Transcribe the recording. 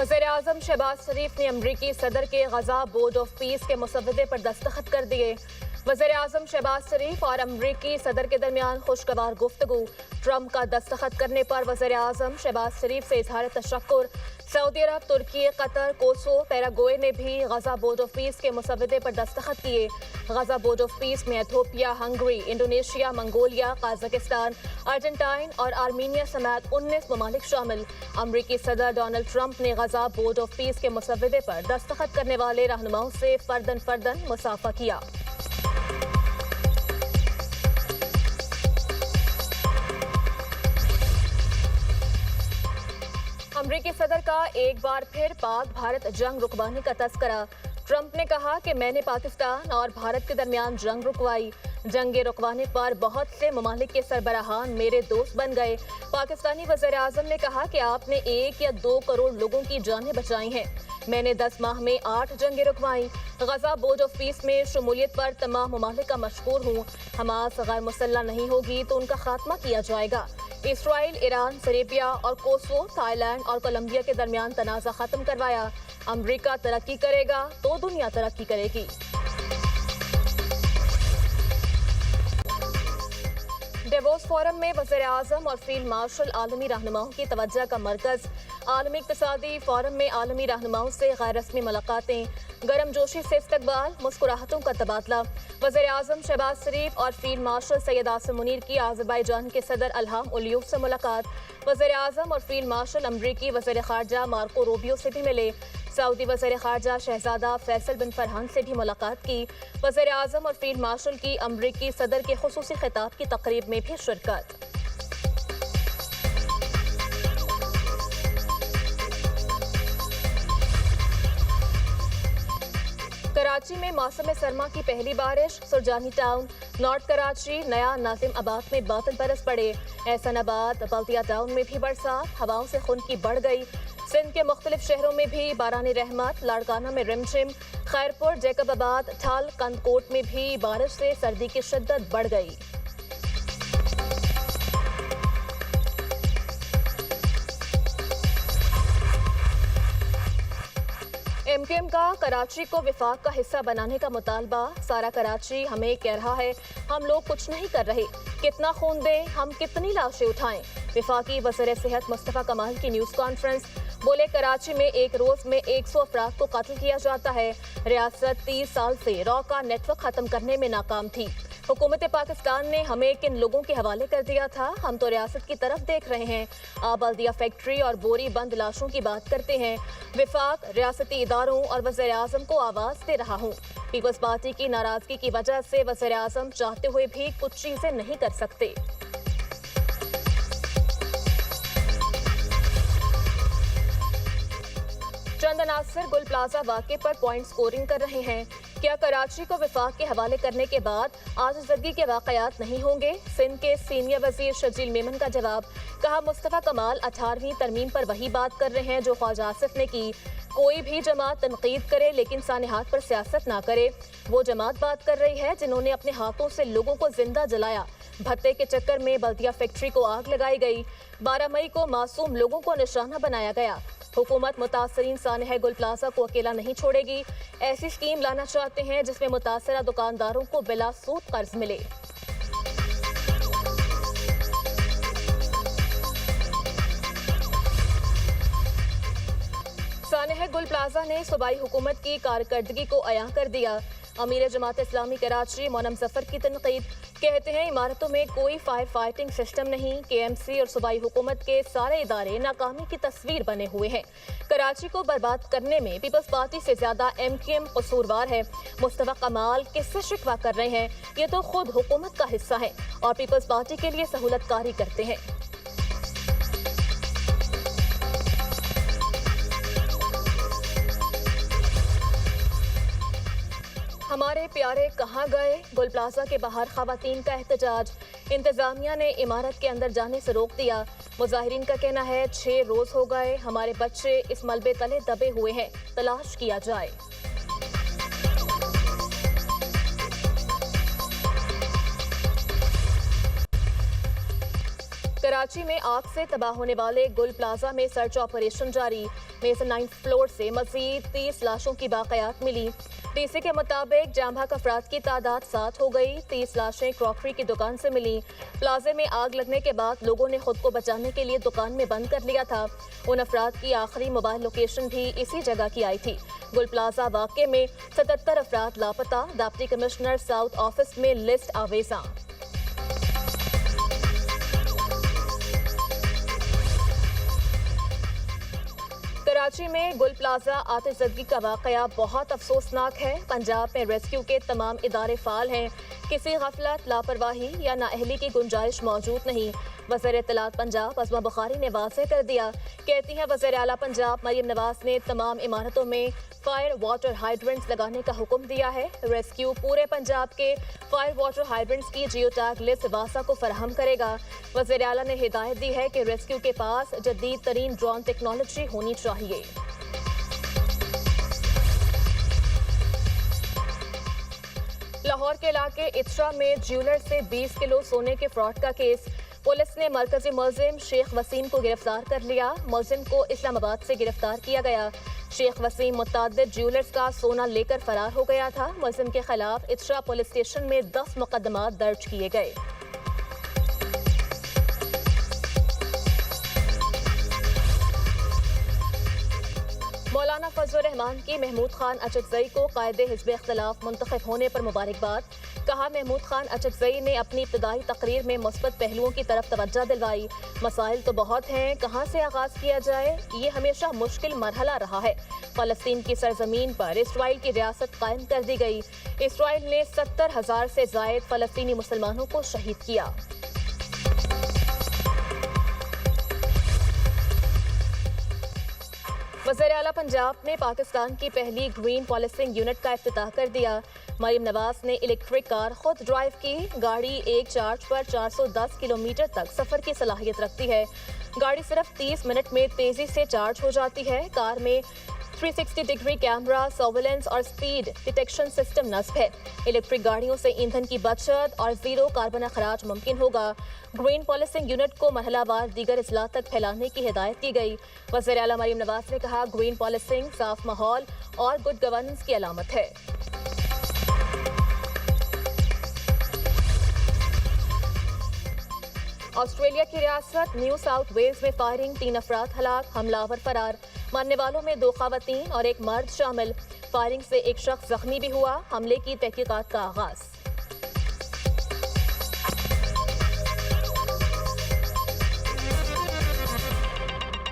वज़ीर-ए-आज़म शहबाज शरीफ ने अमरीकी सदर के गज़ा बोर्ड ऑफ पीस के मुसव्वदे पर दस्तखत कर दिए। वज़ीर-ए-आज़म शहबाज शरीफ और अमरीकी सदर के दरमियान खुशगवार गुफ्तगू। ट्रंप का दस्तखत करने पर वज़ीर-ए-आज़म शहबाज शरीफ से इजहार तशक्कुर। सऊदी अरब, तुर्की, कतर, कोसो, पैराग्वे ने भी गज़ा बोर्ड ऑफ पीस के मुसव्वदे पर दस्तखत किए। गज़ा बोर्ड ऑफ पीस में Ethiopia, Hungary, Indonesia, Mongolia, Kazakhstan, Argentine और आर्मीनिया समेत 19 ममालिक शामिल। अमरीकी सदर डोनाल्ड ट्रंप ने गज़ा बोर्ड ऑफ पीस के मुसव्वदे पर दस्तखत करने वाले रहनुमाओं से फर्दन मुसाफा किया। अमरीकी सदर का एक बार फिर पाक भारत जंग रुकवाने का तस्करा। ट्रंप ने कहा कि मैंने पाकिस्तान और भारत के दरमियान जंग रुकवाई। जंगे रुकवाने पर बहुत से ममालिक के सरबराहान मेरे दोस्त बन गए। पाकिस्तानी वज़ीर-ए-आज़म ने कहा कि आपने 1 या 2 करोड़ लोगों की जानें बचाई हैं। मैंने 10 माह में 8 जंगें रुकवाई। गज़ा बोर्ड ऑफ पीस में शमूलियत पर तमाम ममालिक का मशकूर हूँ। हमास गैर मुसल्लह नहीं होगी तो उनका खात्मा किया जाएगा। इसराइल, ईरान, सेरेबिया और कोसो, थाईलैंड और कोलंबिया के दरमियान तनाज़ा खत्म करवाया। अमरीका तरक्की करेगा तो दुनिया तरक्की करेगी। डेवोस फोरम में वज़ीर-ए-आज़म और फील्ड मार्शल आलमी रहनुमाओं की तवज्जो का मरकज़। आलमी इक़्तिसादी फोरम में आलमी रहनुमाओं से गैर रस्मी मुलाकातें, गर्मजोशी से इस्तकबाल, मुस्कुराहटों का तबादला। वज़ीर-ए-आज़म शहबाज शरीफ और फील्ड मार्शल सैयद आसिम मुनीर की आज़रबाईजान के सदर अल्हाम उलियूफ से मुलाकात। वज़ीर-ए-आज़म और फील्ड मार्शल अमरीकी वज़ीर ख़ारजा मार्को रूबियो से भी मिले। सऊदी वज़ीर ख़ारजा शहज़ादा फैसल बिन फरहान से भी मुलाकात की। वज़ीर-ए-आज़म और फील्ड मार्शल की अमरीकी सदर के खुसूसी खिताब की तकरीब में भी शिरकत। कराची में मौसम सरमा की पहली बारिश। सुरजानी टाउन, नॉर्थ कराची, नया नाजिम आबाद में बादल बरस पड़े। एहसानाबाद, बल्दिया टाउन में भी बरसात, हवाओं से खुनकी बढ़ गई। सिंध के मुख्तलिफ शहरों में भी बारानी रहमत, लाड़काना में रिमझिम, खैरपुर, जैकबाबाद, ठाल, कंदकोट में भी बारिश से सर्दी की शिद्दत बढ़ गई। एमकेएम का कराची को विफाक का हिस्सा बनाने का मुतालबा। सारा कराची हमें कह रहा है हम लोग कुछ नहीं कर रहे, कितना खून दें, हम कितनी लाशें उठाएं। विफाकी वज़ीर सेहत मुस्तफ़ा कमाल की न्यूज़ कॉन्फ्रेंस। बोले कराची में एक रोज में 100 अफराद को कत्ल किया जाता है। रियासत 30 साल से रॉ का नेटवर्क खत्म करने में नाकाम थी। हुकूमत पाकिस्तान ने हमें किन लोगों के हवाले कर दिया था, हम तो रियासत की तरफ देख रहे हैं। आप बल्दिया फैक्ट्री और बोरी बंद लाशों की बात करते हैं। विफाक रियासती इदारों और वज़ीर-ए-आज़म को आवाज़ दे रहा हूँ। पीपल्स पार्टी की नाराजगी की वजह से वज़ीर-ए-आज़म चाहते हुए भी कुछ चीजें नहीं कर सकते। चंद अनासर गुल प्लाजा वाक़े पर पॉइंट स्कोरिंग कर रहे हैं। क्या कराची को विफाक के हवाले करने के बाद आज़ादगी के वाक़यात नहीं होंगे? सिंध के सीनियर वज़ीर शजील मेमन का जवाब। कहा मुस्तफ़ा कमाल 18वीं तरमीम पर वही बात कर रहे हैं जो ख्वाजा आसिफ ने की। कोई भी जमात तनकीद करे लेकिन सानेहात पर सियासत ना करे। वो जमात बात कर रही है जिन्होंने अपने हाथों से लोगों को जिंदा जलाया। भत्ते के चक्कर में बल्दिया फैक्ट्री को आग लगाई गई। 12 मई को मासूम लोगों को निशाना बनाया गया। हुकूमत मुतासरीन सानेह गुल प्लाजा को अकेला नहीं छोड़ेगी। ऐसी स्कीम लाना चाहते हैं जिसमें मुतासरा दुकानदारों को बिला सूद कर्ज मिले। सानेह गुल प्लाजा ने सूबाई हुकूमत की कारकर्दगी को अयां कर दिया। अमीर जमात इस्लामी कराची मोनम जफर की तनकीद। कहते हैं इमारतों में कोई फायर फाइटिंग सिस्टम नहीं। केएमसी और सूबाई हुकूमत के सारे इदारे नाकामी की तस्वीर बने हुए हैं। कराची को बर्बाद करने में पीपल्स पार्टी से ज्यादा एमकेएम कसूरवार है। मुस्तफ़ा कमाल किससे शिकवा कर रहे हैं? ये तो खुद हुकूमत का हिस्सा है और पीपल्स पार्टी के लिए सहूलतकारी करते हैं। हमारे प्यारे कहाँ गए? गुल प्लाजा के बाहर खवातीन का एहतजाज। इंतजामिया ने इमारत के अंदर जाने से रोक दिया। मुजाहिरीन का कहना है 6 रोज हो गए, हमारे बच्चे इस मलबे तले दबे हुए हैं, तलाश किया जाए। कराची में आग से तबाह होने वाले गुल प्लाजा में सर्च ऑपरेशन जारी। मेजर 9th फ्लोर से मजीद 30 लाशों की बाक़ियात मिली। डीसी के मुताबिक जाम बहक अफराद की तादाद 7 हो गई। 30 लाशें क्रॉकरी की दुकान से मिली। प्लाजे में आग लगने के बाद लोगों ने खुद को बचाने के लिए दुकान में बंद कर लिया था। उन अफराद की आखिरी मोबाइल लोकेशन भी इसी जगह की आई थी। गुल प्लाजा वाक़े में 77 अफराद लापता। डिप्टी कमिश्नर साउथ ऑफिस में लिस्ट आवेजा। कराची में गुल प्लाजा आतिशज़दगी का वाक़या बहुत अफसोसनाक है। पंजाब में रेस्क्यू के तमाम इदारे फ़ाल हैं। किसी गफलत, लापरवाही या नाअहली की गुंजाइश मौजूद नहीं। वज़ीर इत्तलात पंजाब अज़मा बुखारी ने वाज़ेह कर दिया। कहती हैं वज़ीर आला पंजाब मरियम नवाज़ ने तमाम इमारतों में फायर वाटर हाइड्रेंट्स लगाने का हुक्म दिया है। रेस्क्यू पूरे पंजाब के फायर वाटर हाइड्रेंट्स की जियो टैग लिस्ट वासा को फराहम करेगा। वज़ीर आला ने हिदायत दी है कि रेस्क्यू के पास जदीद तरीन ड्रोन टेक्नोलॉजी होनी चाहिए। लाहौर के इलाके इत्रा में ज्वेलर से 20 किलो सोने के फ्रॉड का केस। पुलिस ने मरकजी मुलजिम शेख वसीम को गिरफ्तार कर लिया। मुलजिम को इस्लामाबाद से गिरफ्तार किया गया। शेख वसीम मुतअद्दिद ज्वेलर्स का सोना लेकर फरार हो गया था। मुलजिम के खिलाफ इत्रा पुलिस स्टेशन में 10 मुकदमात दर्ज किए गए। मौलाना फजल रहमान की महमूद खान अचकजई को कायदे हिज़्ब इख्तिलाफ मुंतखब होने पर मुबारकबाद। कहा महमूद खान अचकजई ने अपनी इब्तदाई तकरीर में मुस्बत पहलुओं की तरफ तवज्जो दिलवाई। मसाइल तो बहुत हैं, कहाँ से आगाज़ किया जाए, ये हमेशा मुश्किल मरहला रहा है। फ़लस्तीन की सरजमीन पर इसराइल की रियासत कायम कर दी गई। इसराइल ने 70,000 से ज़ायद फ़लस्तीनी मुसलमानों को शहीद किया। वज़ीर आला पंजाब ने पाकिस्तान की पहली ग्रीन पॉलिसिंग यूनिट का इफ्तिताह कर दिया। मरियम नवाज़ ने इलेक्ट्रिक कार खुद ड्राइव की। गाड़ी एक चार्ज पर 410 किलोमीटर तक सफ़र की सलाहियत रखती है। गाड़ी सिर्फ 30 मिनट में तेज़ी से चार्ज हो जाती है। कार में 360 डिग्री कैमरा, सर्विलेंस और स्पीड डिटेक्शन सिस्टम नस्ब है। इलेक्ट्रिक गाड़ियों से ईंधन की बचत और ज़ीरो कार्बन अखराज मुमकिन होगा। ग्रीन पॉलिसिंग यूनिट को मरहलावार दीगर अजला तक फैलाने की हिदायत की गई। वज़ीर आला मरियम नवाज़ ने कहा ग्रीन पॉलिसिंग साफ माहौल और गुड गवर्नेंस की अलामत है। ऑस्ट्रेलिया की रियासत न्यू साउथ वेल्स में फायरिंग, 3 अफराद हलाक, हमलावर फरार। मरने वालों में 2 ख़वातीन और 1 मर्द शामिल। फायरिंग से एक शख्स जख्मी भी हुआ। हमले की तहकीकात का आगाज़।